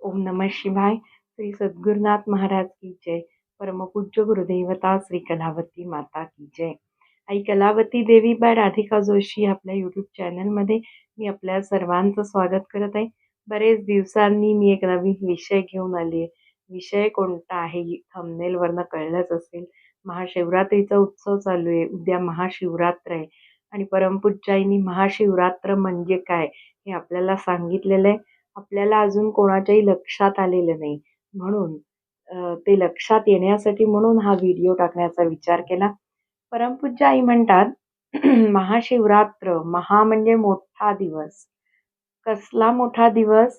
ओम नमः शिवाय. श्री सद्गुरुनाथ महाराज की जय. परमपूज्य गुरुदेवता श्री कलावती माता की जय. आई कलावती देवी बाय राधिका जोशी आपल्या यूट्यूब चॅनलमध्ये मी आपल्या सर्वांचं स्वागत करत आहे. बरेच दिवसांनी मी एक नवीन विषय घेऊन आली आहे. विषय कोणता आहे थंबनेलवरनं कळलंच असेल. महाशिवरात्रीचा उत्सव चालू आहे. उद्या महाशिवरात्र आहे आणि परमपूज्याईंनी महाशिवरात्र म्हणजे काय हे आपल्याला सांगितलेलं आहे. आपल्याला अजून कोणाच्याही लक्षात आलेलं नाही. म्हणून ते लक्षात येण्यासाठी म्हणून हा व्हिडिओ टाकण्याचा विचार केला. परमपूज्य आई म्हणतात महाशिवरात्र म्हणजे मोठा दिवस. कसला मोठा दिवस?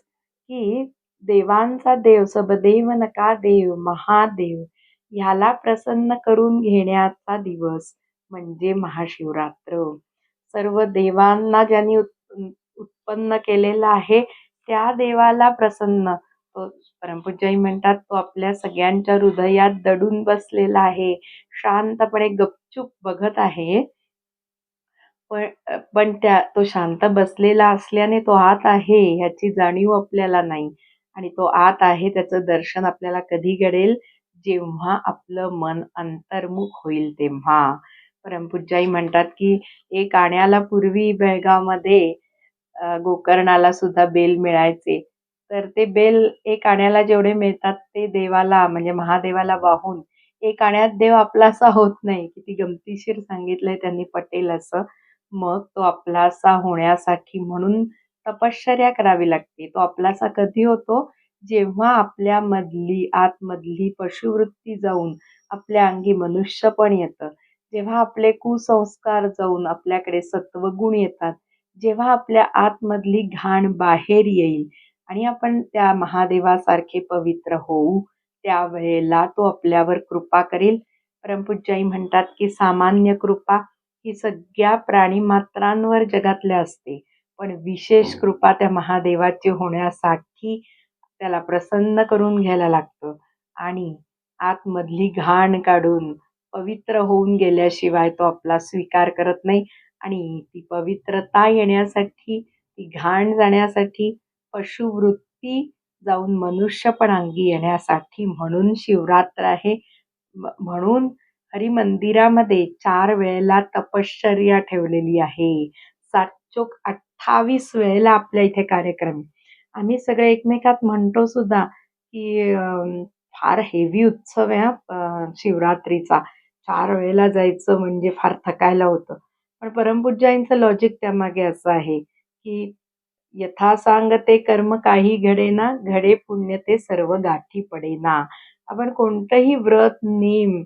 की देवांचा देव, सबदेव नका देव, महादेव ह्याला प्रसन्न करून घेण्याचा दिवस म्हणजे महाशिवरात्र. सर्व देवांना ज्यांनी उत्पन्न केलेलं आहे त्या देवाला प्रसन्न परमपूज्याई म्हणतात तो आपल्या सगळ्यांच्या हृदयात दडून बसलेला आहे. शांतपणे गपचूप बघत आहे. पण तो शांत बसलेला असल्याने तो आत आहे ह्याची जाणीव आपल्याला नाही. आणि तो आत आहे त्याचं दर्शन आपल्याला कधी घडेल? जेव्हा आपलं मन अंतर्मुख होईल तेव्हा. परमपूज्याई म्हणतात की एक आण्याला पूर्वी बेळगावमध्ये गोकर्णाला सुद्धा बेल मिळायचे. तर ते बेल एक आण्याला जेवढे मिळतात ते देवाला म्हणजे महादेवाला वाहून एक आण्यात देव आपलासा होत नाही. किती गमतीशीर सांगितलंय त्यांनी, पटेल असं. मग तो आपलासा होण्यासाठी म्हणून तपश्चर्या करावी लागते. तो आपलासा कधी होतो? जेव्हा आपल्या आतमधली पशुवृत्ती जाऊन आपल्या अंगी मनुष्यपण येतं. जेव्हा आपले कुसंस्कार जाऊन आपल्याकडे सत्वगुण येतात. जेव्हा आपल्या आतमधली घाण बाहेर येईल आणि आपण त्या महादेवासारखे पवित्र होऊ, त्यावेळेला तो आपल्यावर कृपा करेल. परमपूज्याई म्हणतात की सामान्य कृपा ही सगळ्या प्राणीमात्रांवर जगातल्या असते, पण विशेष कृपा त्या महादेवाची होण्यासाठी त्याला प्रसन्न करून घ्यायला लागतं. आणि आतमधली घाण काढून पवित्र होऊन गेल्याशिवाय तो आपला स्वीकार करत नाही. आणि ती पवित्रता येण्यासाठी, ती घाण जाण्यासाठी, पशुवृत्ती जाऊन मनुष्यपण अंगी येण्यासाठी म्हणून शिवरात्र आहे. म्हणून हरिमंदिरामध्ये 4 वेळेला तपश्चर्या ठेवलेली आहे. 7/28 वेळेला आपल्या इथे कार्यक्रम. आम्ही सगळे एकमेकात म्हणतो सुद्धा की फार हेवी उत्सव आहे शिवरात्रीचा. 4 वेळेला जायचं म्हणजे फार थकायला होतं. पण परमपूज्याईंचं लॉजिक त्यामागे असं आहे की यथा सांगते कर्म काही घडेना, घडे पुण्य ते सर्व गाठी पडेना. आपण कोणतंही व्रत नेम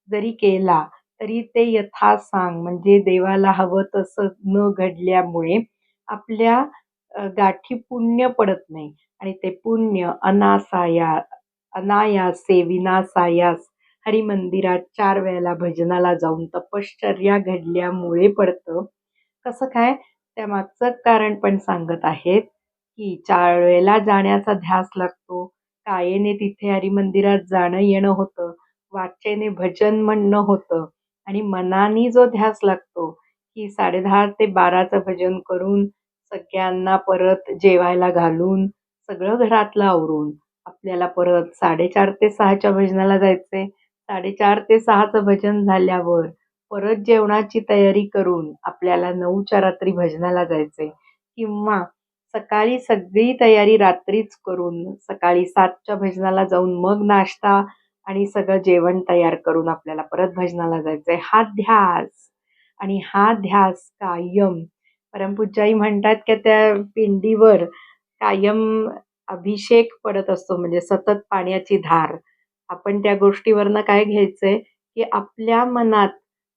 जरी केला तरी ते यथासांग म्हणजे देवाला हवं तसं न घडल्यामुळे आपल्या गाठी पुण्य पडत नाही. आणि ते पुण्य अनायासे विनासायास हरिमंदिरात 4 वेळेला भजनाला जाऊन तपश्चर्या घडल्यामुळे पडतं. कसं काय? त्यामागचं कारण पण सांगत आहेत की 4 वेळेला जाण्याचा ध्यास लागतो. कायेने तिथे हरिमंदिरात जाणं येणं होतं, वाचेने भजन म्हणणं होतं आणि मनाने जो ध्यास लागतो की 10:30 ते 12चं भजन करून सगळ्यांना परत जेवायला घालून सगळं घरातलं आवरून आपल्याला परत 4:30 ते 6च्या भजनाला जायचंय. 4:30 ते 6चं भजन झाल्यावर परत जेवणाची तयारी करून आपल्याला 9च्या रात्री भजनाला जायचंय. किंवा सकाळी सगळी तयारी रात्रीच करून सकाळी 7च्या भजनाला जाऊन मग नाश्ता आणि सगळं जेवण तयार करून आपल्याला परत भजनाला जायचंय. हा ध्यास आणि हा ध्यास कायम परमपूज्याई म्हणतात की त्या पिंडीवर कायम अभिषेक पडत असतो म्हणजे सतत पाण्याची धार. आपण त्या गोष्टीवरनं काय घ्यायचंय की आपल्या मनात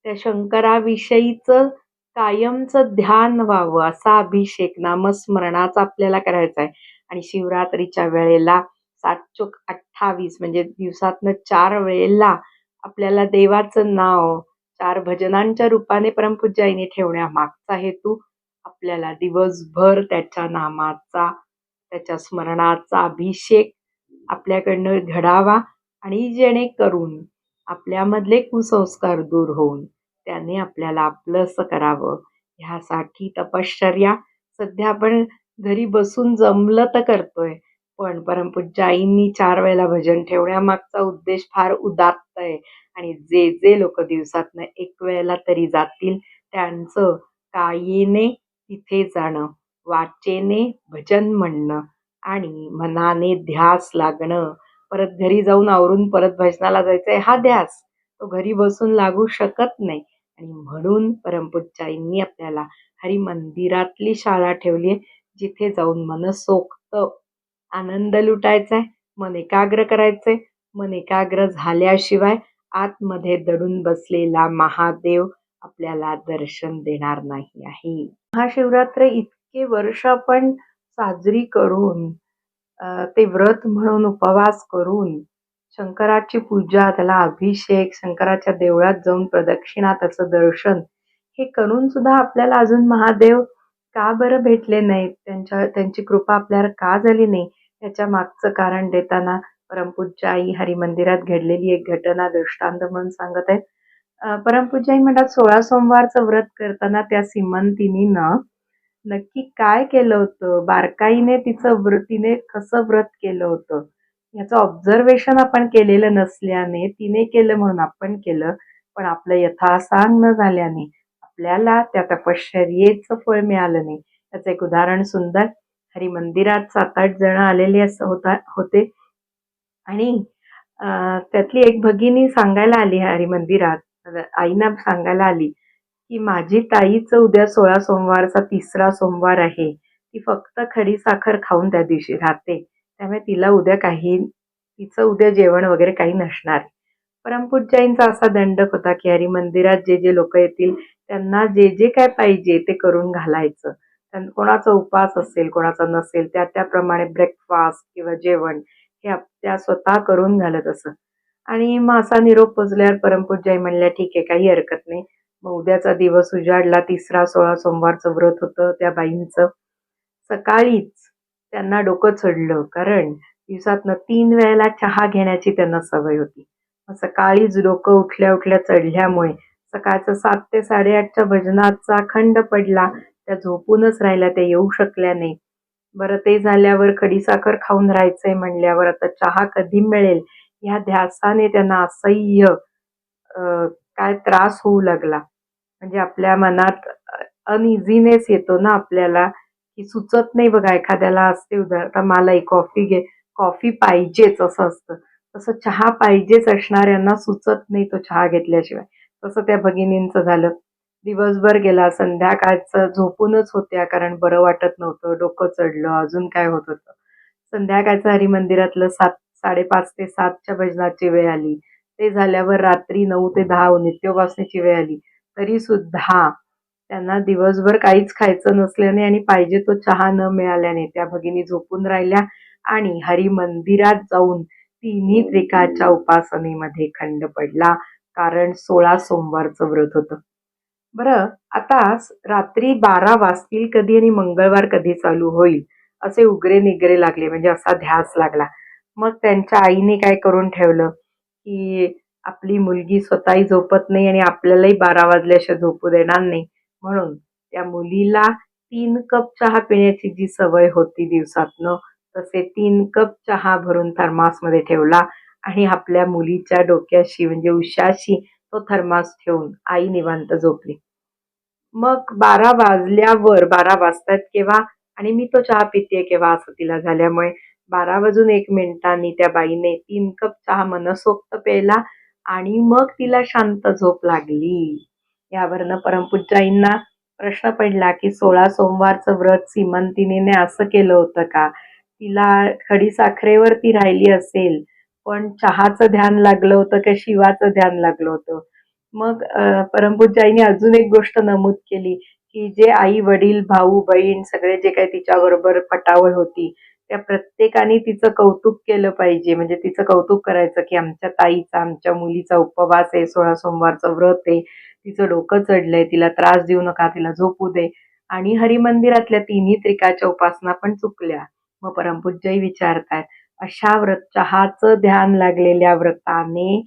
त्या शंकराविषयीचं कायमचं ध्यान व्हावं असा अभिषेक नामस्मरणाचा आपल्याला करायचा आहे. आणि शिवरात्रीच्या वेळेला 7/28 म्हणजे दिवसातनं 4 वेळेला आपल्याला देवाचं नाव 4 भजनांच्या रूपाने परमपूज्याईने ठेवण्यामागचा हेतू आपल्याला दिवसभर त्याच्या नामाचा, त्याच्या स्मरणाचा अभिषेक आपल्याकडनं घडावा आणि जेणेकरून आपल्यामधले कुसंस्कार दूर होऊन त्याने आपल्याला आपलंसं करावं. ह्यासाठी तपश्चर्या सध्या आपण घरी बसून जमलं तर करतोय. पण परमपूज्य आईंनी 4 वेळेला भजन ठेवण्यामागचा उद्देश फार उदात्त आहे आणि जे लोकं दिवसातनं 1 वेळेला तरी जातील, त्यांचं कायेने तिथे जाणं, वाचेने भजन म्हणणं आणि मनाने ध्यास लागणं. परत घरी जाऊन आवरून परत भजनाला जायचंय हा ध्यास, तो घरी बसून लागू शकत नाही आणि म्हणून परमपूज्य आईंनी आपल्याला हरिमंदिरातली शाळा ठेवली आहे, जिथे जाऊन मनसोक्त आनंद लुटायचाय, मन एकाग्र करायचंय. मन एकाग्र झाल्याशिवाय आतमध्ये दडून बसलेला महादेव आपल्याला दर्शन देणार नाही आहे. महाशिवरात्र इतके वर्ष आपण साजरी करून ते व्रत म्हणून उपवास करून शंकराची पूजा, त्याला अभिषेक, शंकराच्या देवळात जाऊन प्रदक्षिणा, त्याचं दर्शन हे करून सुद्धा आपल्याला अजून महादेव का बरं भेटले नाहीत? त्यांची कृपा आपल्यावर का झाली नाही? याच्या मागचं कारण देताना परमपूज्य आई हरिमंदिरात घडलेली एक घटना दृष्टांत म्हणून सांगत आहेत. परमपूज्य आई म्हणतात 16 सोमवारचं व्रत करताना त्या सीमंतिनीनं नक्की काय केलं होतं? बारकाईने तिने कसं व्रत केलं होतं? याचं ऑब्झर्वेशन आपण केलेलं नसल्याने तिने केलं म्हणून आपण केलं, पण आपलं यथासांग न झाल्याने आपल्याला त्या तपश्चर्येचं फळ मिळालं नाही. त्याचं एक उदाहरण सुंदर. हरिमंदिरात 7-8 जण आलेले होते आणि त्यातली एक भगिनी सांगायला आली हरिमंदिरात, आईना सांगायला आली की माझी ताईच उद्या 16 सोमवारचा 3रा सोमवार आहे. ती फक्त खडीसाखर खाऊन त्या दिवशी राहते. त्यामुळे तिचं उद्या जेवण वगैरे काही नसणार. परमपूज्याईंचा असा दंडक होता की हरिमंदिरात जे लोक येतील त्यांना जे काय पाहिजे ते करून घालायचं. कोणाचा उपास असेल, कोणाचा नसेल, त्याप्रमाणे ब्रेकफास्ट किंवा जेवण हे त्या स्वतः करून घालत असत. आणि मग असा निरोप पोचल्यावर परमपूज्याई म्हणल्या ठीक आहे, काही हरकत नाही. मग उद्याचा दिवस उजाडला. 3रा 16 सोमवारचं व्रत होतं त्या बाईंचं. सकाळीच त्यांना डोकं चढलं, कारण दिवसातनं 3 वेळेला चहा घेण्याची त्यांना सवय होती. मग सकाळीच डोकं उठल्या चढल्यामुळे सकाळचं 7 ते 8:30च्या भजनाचा खंड पडला. त्या झोपूनच राहिल्या, त्या येऊ शकल्या नाही. बरं, ते झाल्यावर खडीसाखर खाऊन राहायचंय म्हणल्यावर आता चहा कधी मिळेल ह्या ध्यासाने त्यांना असह्य काय त्रास होऊ लागला. म्हणजे आपल्या मनात अनइझीनेस येतो ना आपल्याला, की सुचत नाही बघा. एखाद्याला असते आता मला कॉफी पाहिजेच असं असतं, तसं चहा पाहिजेच असणाऱ्यांना सुचत नाही तो चहा घेतल्याशिवाय. तसं त्या भगिनींचं झालं. दिवसभर गेला, संध्याकाळचं झोपूनच होत्या, कारण बरं वाटत नव्हतं, डोकं चढलं, अजून काय होत होतं. संध्याकाळचं हरिमंदिरातलं 5:30 ते 7च्या भजनाची वेळ आली. ते झाल्यावर रात्री 9 ते 10 नित्योपासनेची वेळ आली. तरी सुद्धा त्यांना दिवसभर काहीच खायचं नसल्याने आणि पाहिजे तो चहा न मिळाल्याने त्या भगिनी झोपून राहिल्या आणि हरिमंदिरात जाऊन तिन्ही त्रिकाळच्या उपासनेमध्ये खंड पडला, कारण 16 सोमवारचं व्रत होतं. बरं, आता रात्री 12 वाजतील कधी आणि मंगळवार कधी चालू होईल असे उगरे निगरे लागले, म्हणजे असा ध्यास लागला. मग त्यांच्या आईने काय करून ठेवलं की आपली मुलगी स्वतःही झोपत नाही आणि आपल्यालाही 12 वाजल्याशिवाय झोपू देणार नाही, म्हणून त्या मुलीला 3 कप चहा पिण्याची जी सवय होती दिवसातनं, तसे 3 कप चहा भरून थर्मासमध्ये ठेवला आणि आपल्या मुलीच्या डोक्याशी म्हणजे उशाशी तो थर्मास ठेवून आई निवांत झोपली. मग 12 वाजल्यावर 12 वाजतात केव्हा आणि मी तो चहा पितेय केव्हा असं तिला झाल्यामुळे 12 वाजून 1 मिनिटांनी त्या बाईने 3 कप चहा मनसोक्त प्यायला आणि मग तिला शांत झोप लागली. यावरनं परमपूज्याईंना प्रश्न पडला की 16 सोमवारचं व्रत सीमंतिनीने असं केलं होतं का? तिला खडीसाखरेवर ती राहिली असेल, पण चहाचं ध्यान लागलं होतं का शिवाचं ध्यान लागलं होतं? मग परमपूज्याईने अजून एक गोष्ट नमूद केली की जे आई वडील भाऊ बहीण सगळे जे काही तिच्याबरोबर पटावळ होती, त्या प्रत्येकाने तिचं कौतुक केलं पाहिजे. म्हणजे तिचं कौतुक करायचं की आमच्या ताईचा, आमच्या मुलीचा उपवास आहे, 16 सोमवारचं व्रत आहे, तिचं डोकं चढलंय, तिला त्रास देऊ नका, तिला झोपू दे. आणि हरिमंदिरातल्या तिन्ही त्रिकाळच्या उपासना पण चुकल्या. मग परमपूज्यही विचारतायत, अशा चहाचं ध्यान लागलेल्या व्रताने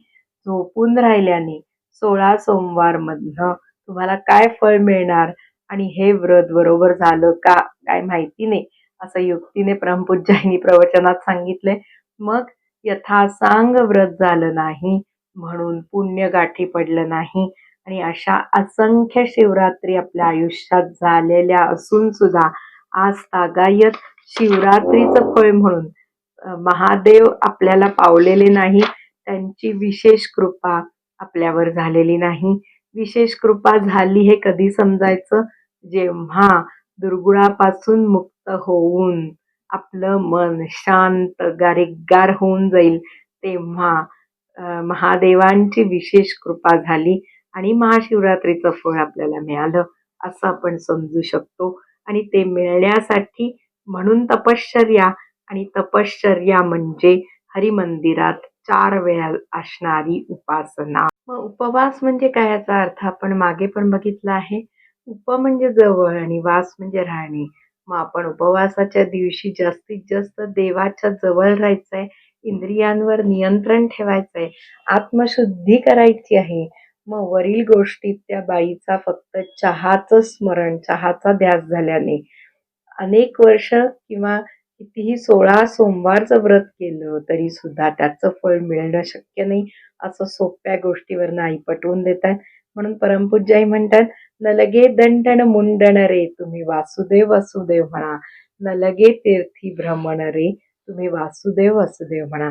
झोपून राहिल्याने 16 सोमवार मधनं तुम्हाला काय फळ मिळणार आणि हे व्रत बरोबर झालं का काय माहिती नाही, असं युक्तीने परमपूज्याईंनी प्रवचनात सांगितलंय. मग यथासांग व्रत झालं नाही म्हणून पुण्य गाठी पडलं नाही आणि अशा असंख्य शिवरात्री आपल्या आयुष्यात झालेल्या असून सुद्धा आज तागायत शिवरात्रीचं फळ म्हणून महादेव आपल्याला पावलेले नाही, त्यांची विशेष कृपा आपल्यावर झालेली नाही. विशेष कृपा झाली हे कधी समजायचं? जेव्हा दुर्गुणापासून मुक्त होऊन आपलं मन शांत गारेगार होऊन जाईल, तेव्हा महादेवांची विशेष कृपा झाली आणि महाशिवरात्रीचं फळ आपल्याला मिळालं असं आपण समजू शकतो. आणि ते मिळण्यासाठी म्हणून तपश्चर्या, आणि तपश्चर्या म्हणजे हरिमंदिरात 4 वेळा असणारी उपासना. मग उपवास म्हणजे काय याचा अर्थ आपण मागे पण बघितला आहे. उप म्हणजे जवळ आणि वास म्हणजे राहणे. मग आपण उपवासाच्या दिवशी जास्तीत जास्त देवाच्या जवळ राहायचंय, इंद्रियांवर नियंत्रण ठेवायचंय, आत्मशुद्धी करायची आहे. मग वरील गोष्टीत त्या बाईचा फक्त चहाचं स्मरण, चहाचा ध्यास झाल्याने अनेक वर्ष किंवा कितीही 16 सोमवारचं व्रत केलं तरी सुद्धा त्याचं फळ मिळणं शक्य नाही, असं सोप्या गोष्टीवरनं आई पटवून देतात. म्हणून परमपूज्य आई म्हणतात, न लगे दंडन मुंडन रे तुम्ही वासुदेव वसुदेव म्हणा, न लगे तीर्थी भ्रमण रे तुम्ही वासुदेव वसुदेव म्हणा.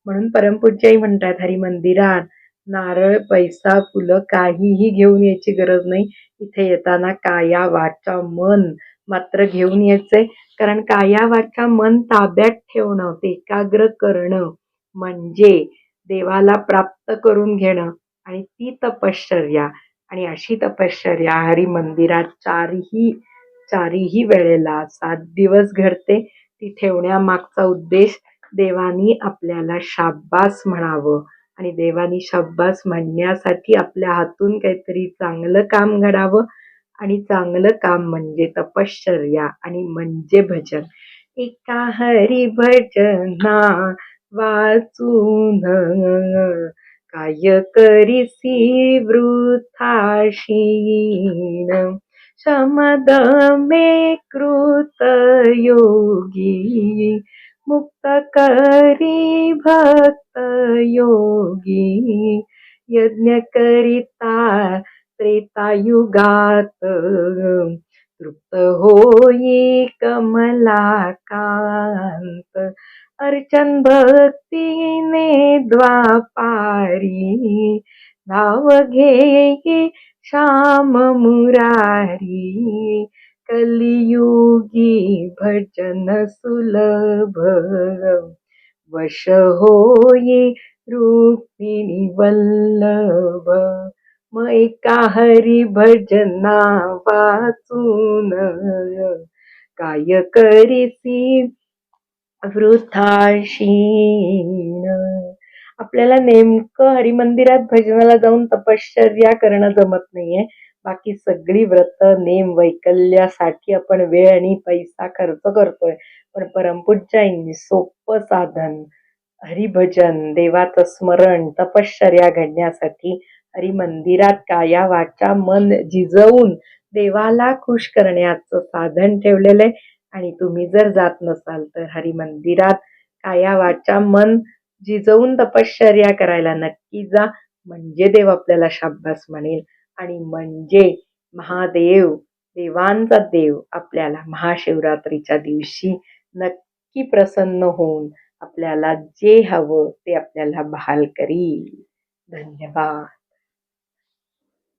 म्हणून परमपूज्य आई म्हणतात, हरिमंदिरात नारळ, पैसा, फुलं काहीही घेऊन यायची गरज नाही. इथे येताना काया वाचा मन मात्र घेऊन यायचंय. कारण काया वाचा मन ताब्यात ठेवणं, ते एकाग्र करणं म्हणजे देवाला प्राप्त करून घेणं आणि ती तपश्चर्या. आणि अशी तपश्चर्या हरिमंदिरात चारीही वेळेला 7 दिवस घडते. ती ठेवण्यामागचा उद्देश देवानी आपल्याला शाब्बास म्हणावं आणि देवानी शाब्बास म्हणण्यासाठी आपल्या हातून काहीतरी चांगलं काम घडावं. आणि चांगलं काम म्हणजे तपश्चर्या आणि म्हणजे भजन. एका हरी भजना वाचून काय करीसी वृथाशीन, शमदमे कृत योगी, मुक्त करी भक्त योगी, यज्ञ करिता त्रेतायुगात, तृप्त होई कमलाकांत, अर्चन भक्तीने द्वापारी, धाव घेई श्याम मुरारी, कलियुगी भजन सुलभ, वश होई रुक्मिणी वल्लभ. मग एका हरी भजना वाचून काय करीसी वृथाशीन. आपल्याला नेमकं हरिमंदिरात भजनाला जाऊन तपश्चर्या करणं जमत नाहीये. बाकी सगळी व्रत नेम वैकल्यासाठी आपण वेळ आणि पैसा खर्च करतोय. पण परमपूज्याईंनी सोपं साधन हरिभजन, देवाचं स्मरण, तपश्चर्या घडण्यासाठी हरिमंदिरात काया वाचा मन झिजवून देवाला खुश करण्याचं साधन ठेवलेलं आहे. आणि तुम्ही जर जात नसाल तर हरिमंदिरात काया वाचा मन झिजवून तपश्चर्या करायला नक्की जा. म्हणजे देव आपल्याला शाब्बास म्हणेल आणि म्हणजे महादेव, देवांचा देव आपल्याला महाशिवरात्रीच्या दिवशी नक्की प्रसन्न होऊन आपल्याला जे हवं ते आपल्याला बहाल करील. धन्यवाद.